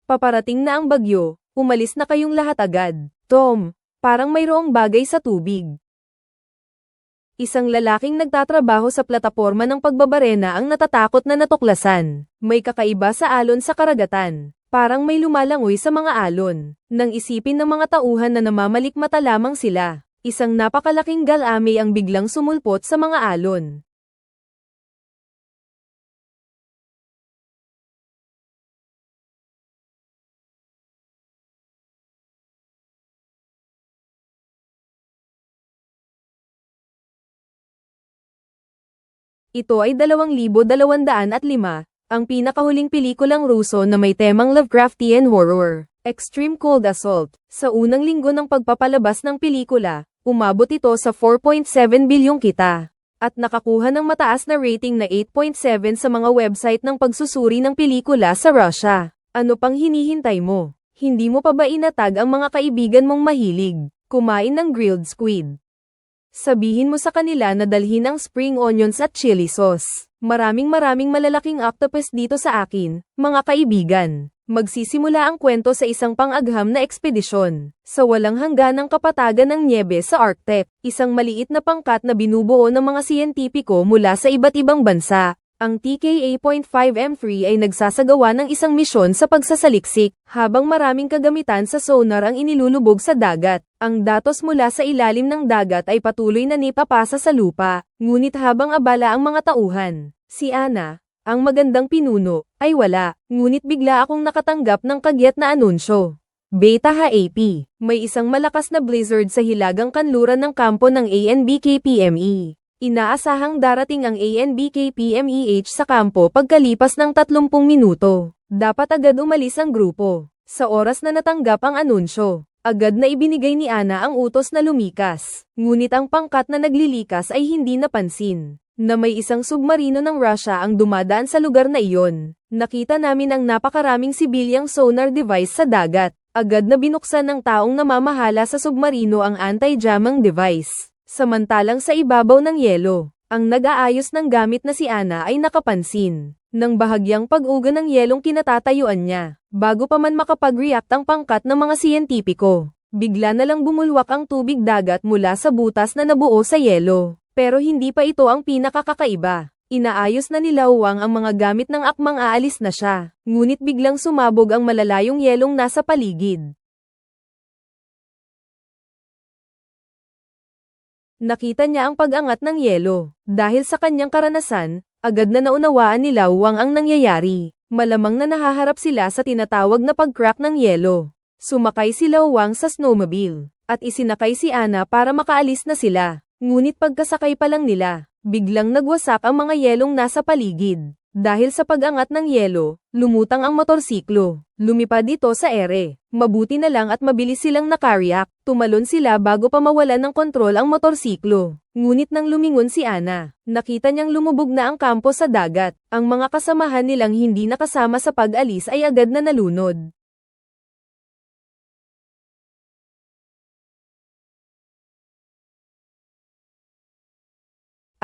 Paparating na ang bagyo, umalis na kayong lahat agad. Tom, parang mayroong bagay sa tubig. Isang lalaking nagtatrabaho sa plataporma ng pagbabarena ang natatakot na natuklasan. May kakaiba sa alon sa karagatan. Parang may lumalangoy sa mga alon. Nang isipin ng mga tauhan na namamalikmata lamang sila, isang napakalaking galame ang biglang sumulpot sa mga alon. Ito ay 2025, ang pinakahuling pelikulang Ruso na may temang Lovecraftian horror, Extreme Cold Assault. Sa unang linggo ng pagpapalabas ng pelikula, umabot ito sa 4.7 bilyong kita, at nakakuha ng mataas na rating na 8.7 sa mga website ng pagsusuri ng pelikula sa Russia. Ano pang hinihintay mo? Hindi mo pa ba inatag ang mga kaibigan mong mahilig kumain ng grilled squid? Sabihin mo sa kanila na dalhin ang spring onions at chili sauce. Maraming malalaking octopus dito sa akin, mga kaibigan. Magsisimula ang kwento sa isang pang-agham na ekspedisyon. Sa walang hangganang kapatagan ng nyebe sa Arctic, isang maliit na pangkat na binubuo ng mga siyentipiko mula sa iba't ibang bansa. Ang TKA.5M3 ay nagsasagawa ng isang misyon sa pagsasaliksik, habang maraming kagamitan sa sonar ang inilulubog sa dagat. Ang datos mula sa ilalim ng dagat ay patuloy na nipapasa sa lupa, ngunit habang abala ang mga tauhan, si Anna, ang magandang pinuno, ay wala, ngunit bigla akong nakatanggap ng kagyat na anunsyo. Beta HAP, may isang malakas na blizzard sa hilagang kanluran ng kampo ng ANBKPME. Inaasahang darating ang ANBKPMEH sa kampo pagkalipas ng 30 minuto. Dapat agad umalis ang grupo. Sa oras na natanggap ang anunsyo, agad na ibinigay ni Ana ang utos na lumikas. Ngunit ang pangkat na naglilikas ay hindi napansin na may isang submarino ng Russia ang dumadaan sa lugar na iyon. Nakita namin ang napakaraming sibilyang sonar device sa dagat. Agad na binuksan ng taong namamahala sa submarino ang anti-jamming device. Samantalang sa ibabaw ng yelo, ang nag-aayos ng gamit na si Ana ay nakapansin ng bahagyang pag-uga ng yelong kinatatayuan niya. Bago pa man makapag-react ang pangkat ng mga siyentipiko, bigla na lang bumulwak ang tubig dagat mula sa butas na nabuo sa yelo. Pero hindi pa ito ang pinakakakaiba. Inaayos na nila Wang ang mga gamit ng akmang aalis na siya, ngunit biglang sumabog ang malalayong yelong nasa paligid. Nakita niya ang pag-angat ng yelo. Dahil sa kanyang karanasan, agad na naunawaan ni Wang ang nangyayari. Malamang na nahaharap sila sa tinatawag na pag-crack ng yelo. Sumakay si Wang sa snowmobile, at isinakay si Ana para makaalis na sila. Ngunit pagkasakay pa lang nila, biglang nagwasak ang mga yelong nasa paligid. Dahil sa pag-angat ng yelo, lumutang ang motorsiklo. Lumipad ito sa ere. Mabuti na lang at mabilis silang nakariak. Tumalon sila bago pa mawalan ng kontrol ang motorsiklo. Ngunit nang lumingon si Ana, nakita niyang lumubog na ang kampo sa dagat. Ang mga kasamahan nilang hindi nakasama sa pag-alis ay agad na nalunod.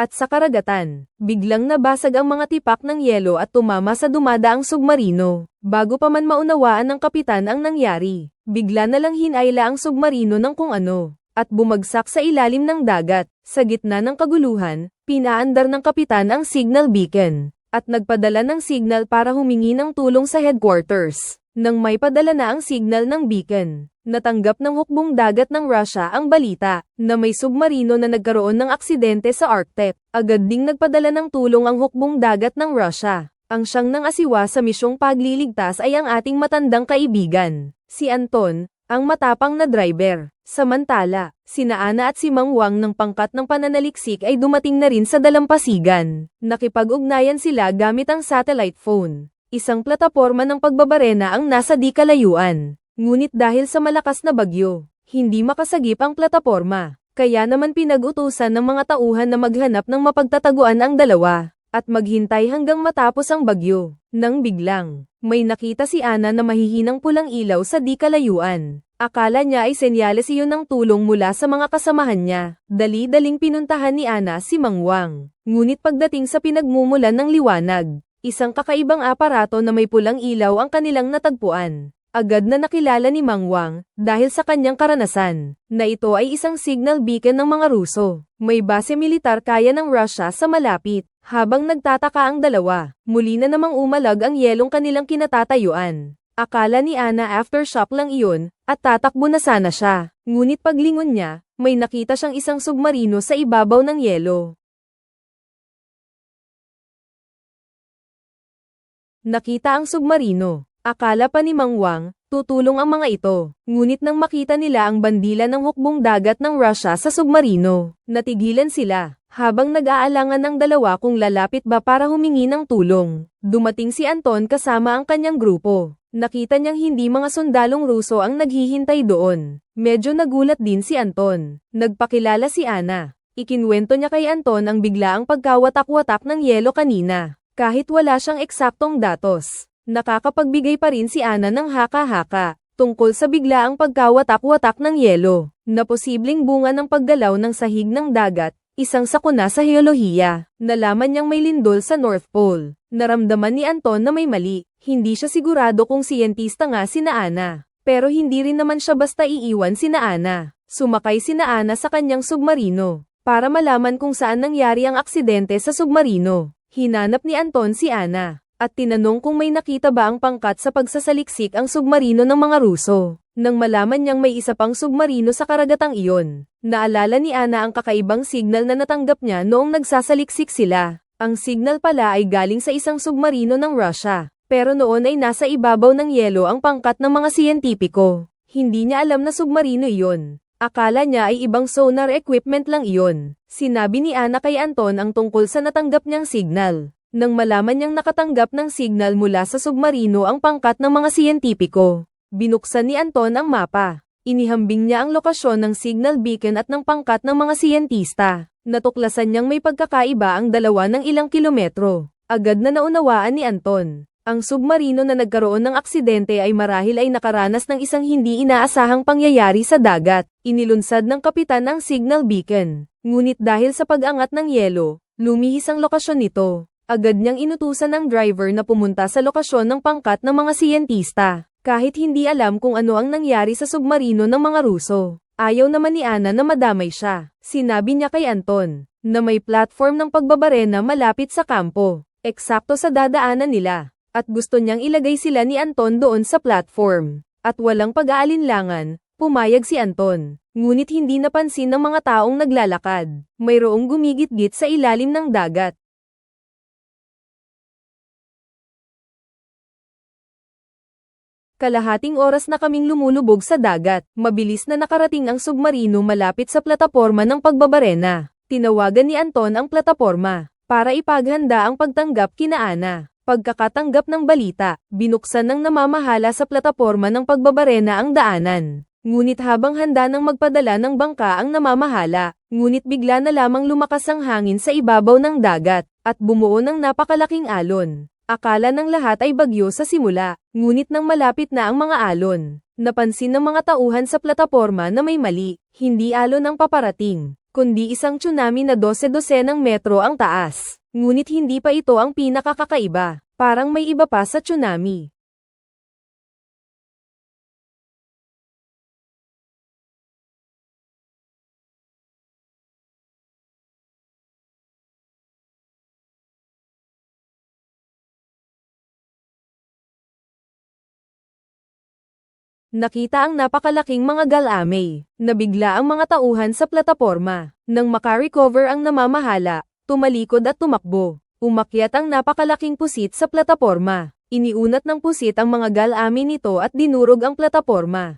At sa karagatan, biglang nabasag ang mga tipak ng yelo at tumama sa dumadaang submarino. Bago pa man maunawaan ng kapitan ang nangyari, bigla na lang hinayla ang submarino ng kung ano, at bumagsak sa ilalim ng dagat. Sa gitna ng kaguluhan, pinaandar ng kapitan ang signal beacon, at nagpadala ng signal para humingi ng tulong sa headquarters. Nang may padala na ang signal ng beacon, natanggap ng hukbong dagat ng Russia ang balita na may submarino na nagkaroon ng aksidente sa Arctic. Agad ding nagpadala ng tulong ang hukbong dagat ng Russia. Ang siyang nang asiwa sa misyong pagliligtas ay ang ating matandang kaibigan, si Anton, ang matapang na driver. Samantala, sina Ana at si Mang Wang ng pangkat ng pananaliksik ay dumating na rin sa dalampasigan. Nakipag-ugnayan sila gamit ang satellite phone. Isang plataporma ng pagbabarena ang nasa di kalayuan. Ngunit dahil sa malakas na bagyo, hindi makasagip ang plataporma. Kaya naman pinag-utusan ng mga tauhan na maghanap ng mapagtataguan ang dalawa, at maghintay hanggang matapos ang bagyo. Nang biglang, may nakita si Ana na mahihinang pulang ilaw sa di kalayuan. Akala niya ay senyales iyon ng tulong mula sa mga kasamahan niya. Dali-daling pinuntahan ni Ana si Mang Wang. Ngunit pagdating sa pinagmumulan ng liwanag, Isang kakaibang aparato na may pulang ilaw ang kanilang natagpuan. Agad na nakilala ni Mang Wang, dahil sa kanyang karanasan, na ito ay isang signal beacon ng mga Ruso. May base militar kaya ng Russia sa malapit. Habang nagtataka ang dalawa, muli na namang umalag ang yelong kanilang kinatatayuan. Akala ni Ana aftershock lang iyon, at tatakbo na sana siya. Ngunit paglingon niya, may nakita siyang isang submarino sa ibabaw ng yelo. Nakita ang submarino. Akala pa ni Mang Wang, tutulong ang mga ito. Ngunit nang makita nila ang bandila ng hukbong dagat ng Russia sa submarino, natigilan sila. Habang nag-aalangan ang dalawa kung lalapit ba para humingi ng tulong, dumating si Anton kasama ang kanyang grupo. Nakita niyang hindi mga sundalong Ruso ang naghihintay doon. Medyo nagulat din si Anton. Nagpakilala si Ana. Ikinwento niya kay Anton ang biglaang pagkawatak-watak ng yelo kanina. Kahit wala siyang eksaktong datos, nakakapagbigay pa rin si Ana ng haka-haka tungkol sa biglaang pagkawatak-watak ng yelo, na posibleng bunga ng paggalaw ng sahig ng dagat. Isang sakuna sa heolohiya. Nalaman niyang may lindol sa North Pole. Naramdaman ni Anton na may mali. Hindi siya sigurado kung siyentista nga sina Ana. Pero hindi rin naman siya basta iiwan sina Ana. Sumakay sina Ana sa kanyang submarino para malaman kung saan nangyari ang aksidente sa submarino. Hinanap ni Anton si Ana at tinanong kung may nakita ba ang pangkat sa pagsasaliksik ang submarino ng mga Ruso. Nang malaman niyang may isa pang submarino sa karagatang iyon, naalala ni Ana ang kakaibang signal na natanggap niya noong nagsasaliksik sila. Ang signal pala ay galing sa isang submarino ng Russia, pero noon ay nasa ibabaw ng yelo ang pangkat ng mga siyentipiko. Hindi niya alam na submarino iyon. Akala niya ay ibang sonar equipment lang iyon. Sinabi ni Ana kay Anton ang tungkol sa natanggap niyang signal. Nang malaman niyang nakatanggap ng signal mula sa submarino ang pangkat ng mga siyentipiko, binuksan ni Anton ang mapa. Inihambing niya ang lokasyon ng signal beacon at ng pangkat ng mga siyentista. Natuklasan niyang may pagkakaiba ang dalawa ng ilang kilometro. Agad na naunawaan ni Anton. Ang submarino na nagkaroon ng aksidente ay marahil ay nakaranas ng isang hindi inaasahang pangyayari sa dagat. Inilunsad ng kapitan ang signal beacon. Ngunit dahil sa pag-angat ng yelo, lumihis ang lokasyon nito. Agad niyang inutusan ng driver na pumunta sa lokasyon ng pangkat ng mga siyentista. Kahit hindi alam kung ano ang nangyari sa submarino ng mga Ruso, ayaw naman ni Ana na madamay siya. Sinabi niya kay Anton na may platform ng pagbabarena malapit sa kampo, eksakto sa dadaanan nila, at gusto niyang ilagay sila ni Anton doon sa platform. At walang pag-aalinlangan, pumayag si Anton. Ngunit hindi napansin ng mga taong naglalakad. Mayroong gumigit-git sa ilalim ng dagat. Kalahating oras na kaming lumulubog sa dagat. Mabilis na nakarating ang submarino malapit sa plataporma ng pagbabarena. Tinawagan ni Anton ang plataporma para ipaghanda ang pagtanggap kina Ana. Pagkakatanggap ng balita, binuksan ng namamahala sa plataporma ng pagbabarena ang daanan. Ngunit habang handa ng magpadala ng bangka ang namamahala, ngunit bigla na lamang lumakas ang hangin sa ibabaw ng dagat at bumuo ng napakalaking alon. Akala ng lahat ay bagyo sa simula, ngunit nang malapit na ang mga alon, napansin ng mga tauhan sa plataporma na may mali. Hindi alon ang paparating, kundi isang tsunami na 12-12 ng metro ang taas. Ngunit hindi pa ito ang pinakakakaiba, parang may iba pa sa tsunami. Nakita ang napakalaking mga galamay, na bigla ang mga tauhan sa plataporma. Nang makarecover ang namamahala, tumalikod at tumakbo. Umakyat ang napakalaking pusit sa plataporma. Iniunat ng pusit ang mga galamay nito at dinurog ang plataporma.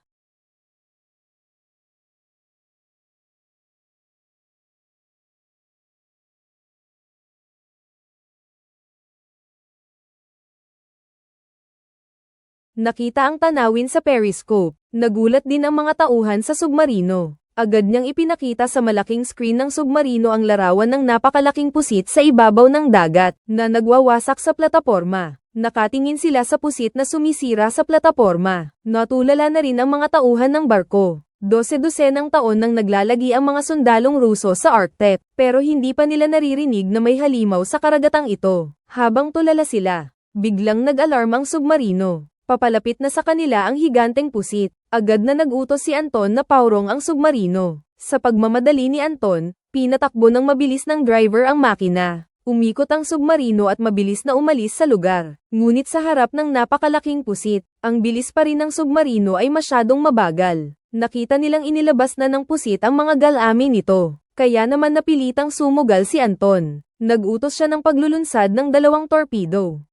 Nakita ang tanawin sa periscope. Nagulat din ang mga tauhan sa submarino. Agad niyang ipinakita sa malaking screen ng submarino ang larawan ng napakalaking pusit sa ibabaw ng dagat, na nagwawasak sa plataporma. Nakatingin sila sa pusit na sumisira sa plataporma. Natulala na rin ang mga tauhan ng barko. 12-12 taon nang naglalagi ang mga sundalong Ruso sa Arctic, pero hindi pa nila naririnig na may halimaw sa karagatang ito. Habang tulala sila, biglang nag-alarm ang submarino. Papalapit na sa kanila ang higanteng pusit. Agad na nag-utos si Anton na paurong ang submarino. Sa pagmamadali ni Anton, pinatakbo ng mabilis ng driver ang makina. Umikot ang submarino at mabilis na umalis sa lugar. Ngunit sa harap ng napakalaking pusit, ang bilis pa rin ng submarino ay masyadong mabagal. Nakita nilang inilabas na ng pusit ang mga galamin nito. Kaya naman napilitang sumugal si Anton. Nag-utos siya ng paglulunsad ng 2 torpedo.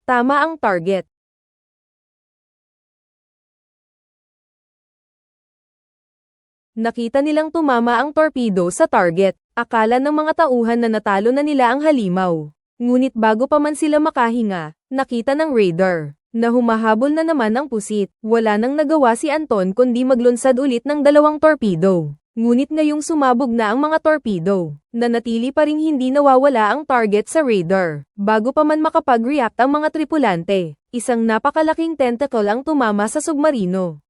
Tama ang target. Nakita nilang tumama ang torpedo sa target. Akala ng mga tauhan na natalo na nila ang halimaw. Ngunit bago pa man sila makahinga, nakita ng radar na humahabol na naman ang pusit. Wala nang nagawa si Anton kundi maglunsad ulit ng 2 torpedo. Ngunit ngayong sumabog na ang mga torpedo, nanatili pa ring hindi nawawala ang target sa radar. Bago pa man makapag-react ang mga tripulante, isang napakalaking tentacle ang tumama sa submarino.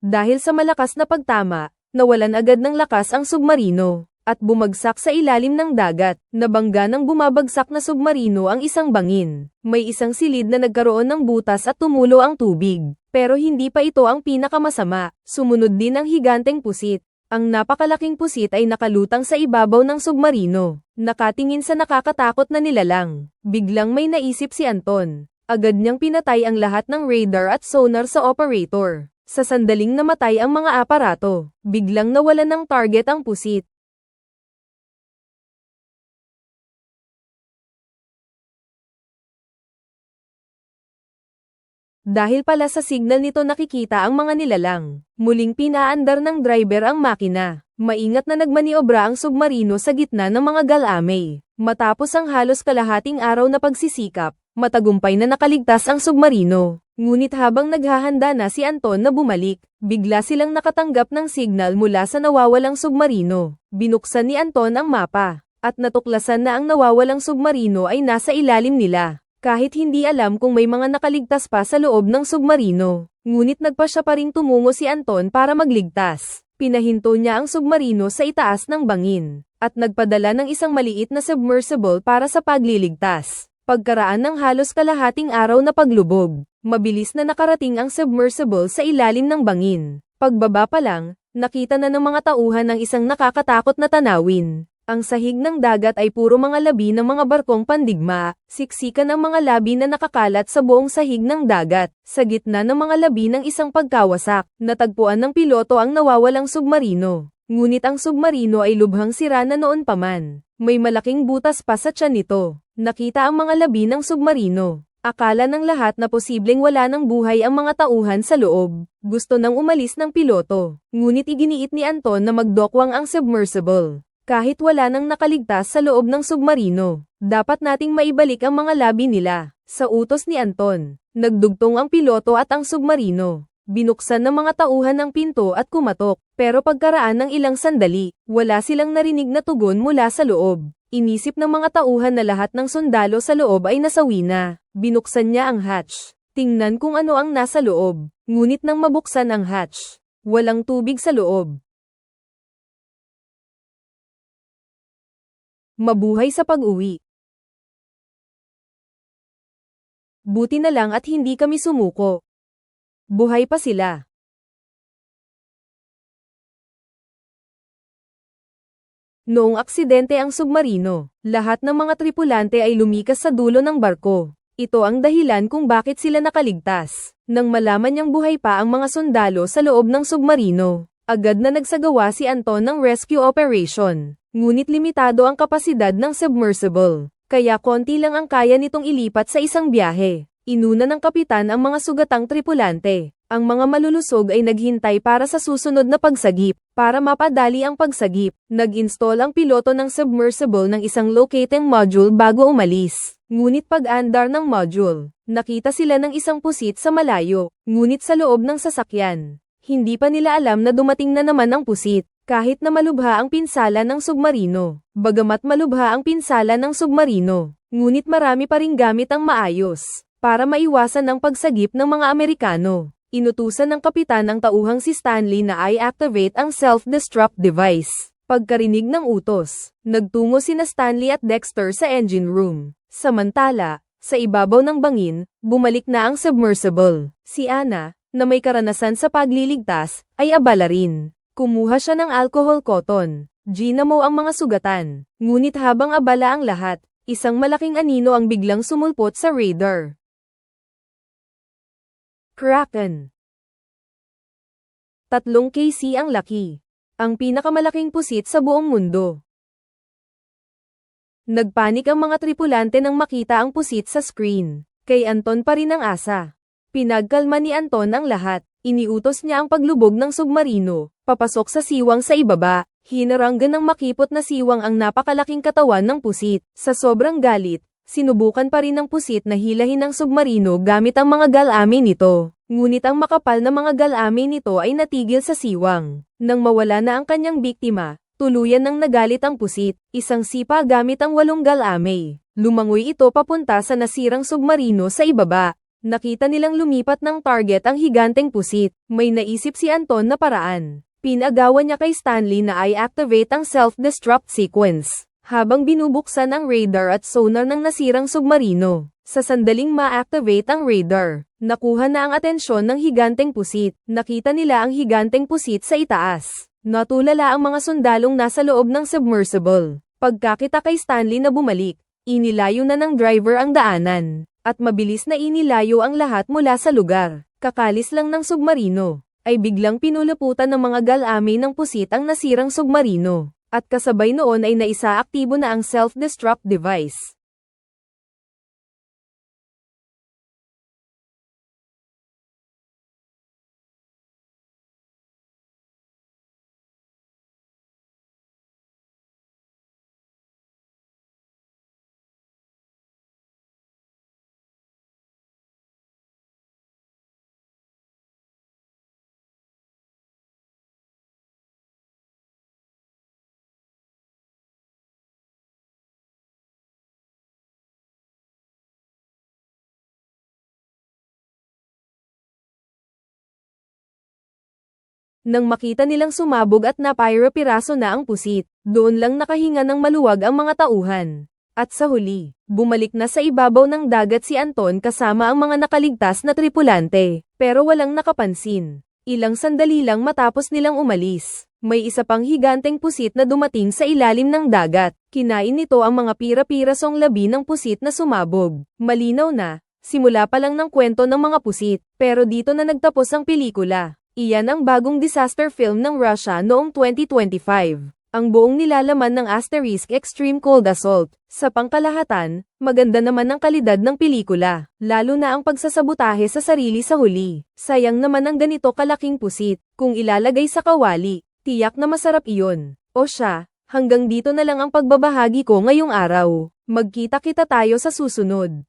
Dahil sa malakas na pagtama, nawalan agad ng lakas ang submarino, at bumagsak sa ilalim ng dagat. Nabangga ng bumabagsak na submarino ang isang bangin. May isang silid na nagkaroon ng butas at tumulo ang tubig. Pero hindi pa ito ang pinakamasama. Sumunod din ang higanteng pusit. Ang napakalaking pusit ay nakalutang sa ibabaw ng submarino. Nakatingin sa nakakatakot na nilalang. Biglang may naisip si Anton. Agad niyang pinatay ang lahat ng radar at sonar sa operator. Sa sandaling namatay ang mga aparato, biglang nawalan ng target ang pusit. Dahil pala sa signal nito nakikita ang mga nilalang. Muling pinaandar ng driver ang makina. Maingat na nagmaniobra ang submarino sa gitna ng mga galamay. Matapos ang halos kalahating araw na pagsisikap, matagumpay na nakaligtas ang submarino. Ngunit habang naghahanda na si Anton na bumalik, bigla silang nakatanggap ng signal mula sa nawawalang submarino. Binuksan ni Anton ang mapa, at natuklasan na ang nawawalang submarino ay nasa ilalim nila. Kahit hindi alam kung may mga nakaligtas pa sa loob ng submarino, ngunit nagpa siya pa ring tumungo si Anton para magligtas. Pinahinto niya ang submarino sa itaas ng bangin, at nagpadala ng isang maliit na submersible para sa pagliligtas. Pagkaraan ng halos kalahating araw na paglubog, mabilis na nakarating ang submersible sa ilalim ng bangin. Pagbaba pa lang, nakita na ng mga tauhan ang isang nakakatakot na tanawin. Ang sahig ng dagat ay puro mga labi ng mga barkong pandigma, siksikan ang mga labi na nakakalat sa buong sahig ng dagat. Sa gitna ng mga labi ng isang pagkawasak, natagpuan ng piloto ang nawawalang submarino. Ngunit ang submarino ay lubhang sira na noon pa man. May malaking butas pa sa tiyan nito. Nakita ang mga labi ng submarino. Akala ng lahat na posibleng wala ng buhay ang mga tauhan sa loob. Gusto nang umalis ng piloto. Ngunit iginiit ni Anton na magdokwang ang submersible. Kahit wala nang nakaligtas sa loob ng submarino, dapat nating maibalik ang mga labi nila. Sa utos ni Anton, nagdugtong ang piloto at ang submarino. Binuksan ng mga tauhan ang pinto at kumatok, pero pagkaraan ng ilang sandali, wala silang narinig na tugon mula sa loob. Inisip ng mga tauhan na lahat ng sundalo sa loob ay nasawi na. Binuksan niya ang hatch. Tingnan kung ano ang nasa loob. Ngunit nang mabuksan ang hatch, walang tubig sa loob. Mabuhay sa pag-uwi. Buti na lang at hindi kami sumuko. Buhay pa sila. Noong aksidente ang submarino, lahat ng mga tripulante ay lumikas sa dulo ng barko. Ito ang dahilan kung bakit sila nakaligtas. Nang malaman niyang buhay pa ang mga sundalo sa loob ng submarino, agad na nagsagawa si Anton ng rescue operation. Ngunit limitado ang kapasidad ng submersible, kaya konti lang ang kaya nitong ilipat sa isang biyahe. Inuna ng kapitan ang mga sugatang tripulante. Ang mga malulusog ay naghintay para sa susunod na pagsagip. Para mapadali ang pagsagip, nag-install ang piloto ng submersible ng isang locating module bago umalis. Ngunit pag-andar ng module, nakita sila ng isang pusit sa malayo. Ngunit sa loob ng sasakyan, hindi pa nila alam na dumating na naman ang pusit. Kahit na malubha ang pinsala ng submarino, bagamat malubha ang pinsala ng submarino, ngunit marami pa ring gamit ang maayos, para maiwasan ang pagsagip ng mga Amerikano. Inutusan ng kapitan ang tauhang si Stanley na i-activate ang self-destruct device. Pagkarinig ng utos, nagtungo sina Stanley at Dexter sa engine room. Samantala, sa ibabaw ng bangin, bumalik na ang submersible. Si Anna, na may karanasan sa pagliligtas, ay abala rin. Kumuha siya ng alcohol cotton. Ginamo ang mga sugatan. Ngunit habang abala ang lahat, isang malaking anino ang biglang sumulpot sa radar. Kraken. 3 kc ang laki. Ang pinakamalaking pusit sa buong mundo. Nagpanik ang mga tripulante nang makita ang pusit sa screen. Kay Anton pa rin ang asa. Pinagkalma ni Anton ang lahat. Iniutos niya ang paglubog ng submarino, papasok sa siwang sa ibaba. Hinaranggan ng makipot na siwang ang napakalaking katawan ng pusit. Sa sobrang galit, sinubukan pa rin ng pusit na hilahin ang submarino gamit ang mga galami nito. Ngunit ang makapal na mga galami nito ay natigil sa siwang. Nang mawala na ang kanyang biktima, tuluyan nang nagalit ang pusit, isang sipa gamit ang 8 galami. Lumangoy ito papunta sa nasirang submarino sa ibaba. Nakita nilang lumipat ng target ang higanteng pusit. May naisip si Anton na paraan. Pinagawa niya kay Stanley na i-activate ang self-destruct sequence, habang binubuksan ang radar at sonar ng nasirang submarino. Sa sandaling ma-activate ang radar, nakuha na ang atensyon ng higanteng pusit. Nakita nila ang higanteng pusit sa itaas. Natulala ang mga sundalong nasa loob ng submersible. Pagkakita kay Stanley na bumalik, inilayo na ng driver ang daanan, at mabilis na inilayo ang lahat mula sa lugar. Kakalis lang ng submarino, ay biglang pinuluputan ng mga galami ng pusit ang nasirang submarino, at kasabay noon ay naisaaktibo na ang self-destruct device. Nang makita nilang sumabog at napayro-piraso na ang pusit, doon lang nakahinga ng maluwag ang mga tauhan. At sa huli, bumalik na sa ibabaw ng dagat si Anton kasama ang mga nakaligtas na tripulante, pero walang nakapansin. Ilang sandali lang matapos nilang umalis, may isa pang higanteng pusit na dumating sa ilalim ng dagat. Kinain nito ang mga pira-pirasong labi ng pusit na sumabog. Malinaw na, simula pa lang ng kwento ng mga pusit, pero dito na nagtapos ang pelikula. Iyan ang bagong disaster film ng Russia noong 2025. Ang buong nilalaman ng Asterisk Extreme Cold Assault. Sa pangkalahatan, maganda naman ang kalidad ng pelikula, lalo na ang pagsasabotahe sa sarili sa huli. Sayang naman ang ganito kalaking pusit. Kung ilalagay sa kawali, tiyak na masarap iyon. O siya, hanggang dito na lang ang pagbabahagi ko ngayong araw. Magkita-kita tayo sa susunod.